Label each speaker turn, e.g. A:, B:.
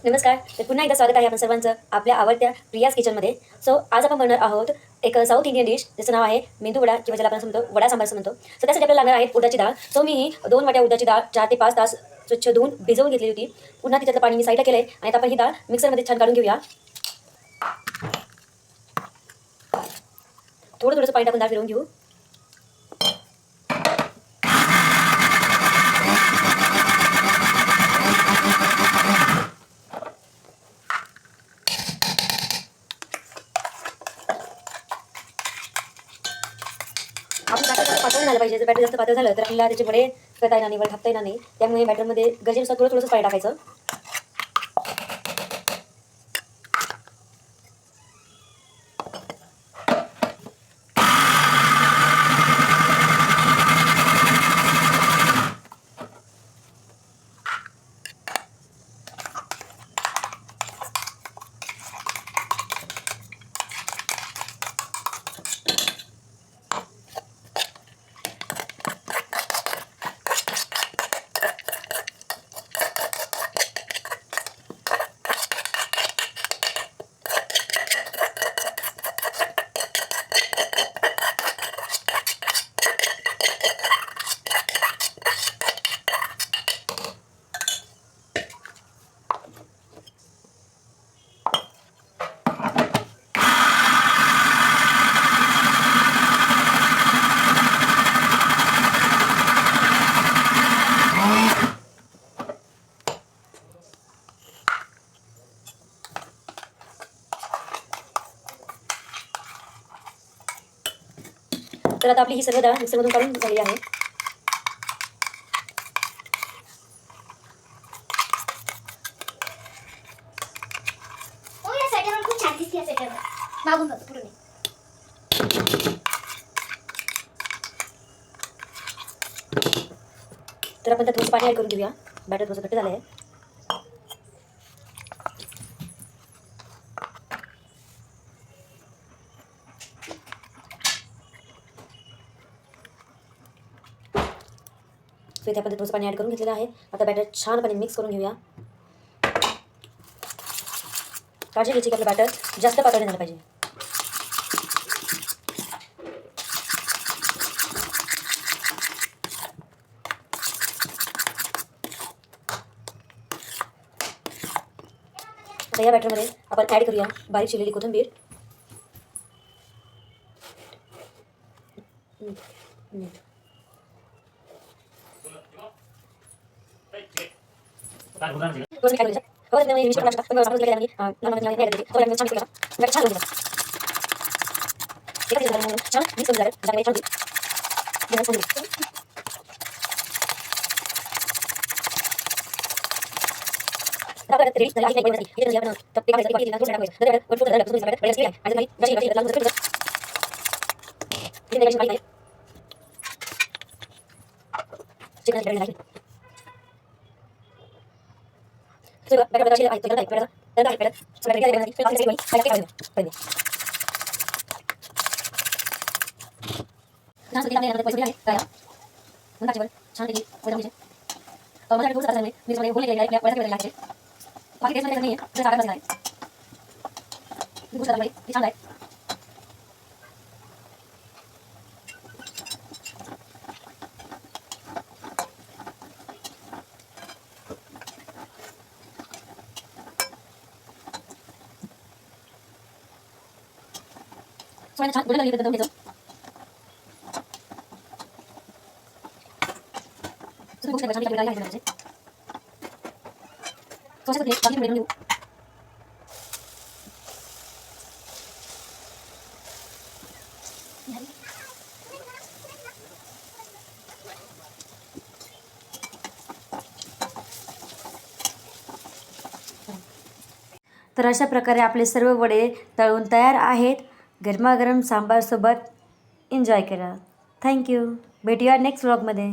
A: नमस्कार. तर पुन्हा एकदा स्वागत आहे आपण सर्वांचं आपल्या आवडत्या प्रियाज किचनमध्ये. सो आज आपण बनवणार आहोत एक साऊथ इंडियन डिश ज्याचं नाव आहे मेंदू वडा किंवा ज्याला आपण म्हणतो वडा सांबार असं म्हणतो. सो त्यासाठी आपल्याला लागणार आहे उडदाची डाळ. सो मी 2 वाट्या उडदाची डाळ 4 ते 5 तास स्वच्छ धुवून भिजवून घेतली होती. पुन्हा तिच्यातलं पाणी मी साईडला केलंय आणि आता आपण ही डाळ मिक्सरमध्ये छान काढून घेऊया. थोडंसं पाणी टाकून डाळ फिरवून घेऊ. आपलं बॅटर जास्त पातळ झालं पाहिजे. जर बॅटर जास्त पातळ झालं तर आपल्याला त्याचे वडे करता येणार नाही, वर थापता येणार नाही. त्यामुळे बॅटरमध्ये गरजेनुसार थोडंसं पाणी टाकायचं. तर आता आपली ही सर्व डाळ मिक्सरमधून काढून झाली आहे. तर आपण त्यात थोडंसं पाणी ॲड करून घेऊया. बॅटर थोडंसं घट्ट झालं आहे. सो इथे आपण थोडंसं पाणी ॲड करून घेतलेलं आहे. आता बॅटर छानपणे मिक्स करून घेऊया. काळजी घ्यायची की आपलं बॅटर जास्त पातळ नाही झालं पाहिजे. आता या बॅटरमध्ये आपण ॲड करूया बारीक चिरलेली कोथिंबीर. छान गोल्डन कलर एकदम घ्यायचं. तुम्ही बघू शकता छान आपल्याला आहे बनायचे. तो असं बाकी मिळून घेऊ. तर अशा प्रकारे आपले सर्व वडे तळून तयार आहेत. गरमागरम सांबारसोबत एन्जॉय करा. थँक्यू. भेटूया नेक्स्ट व्लॉगमध्ये.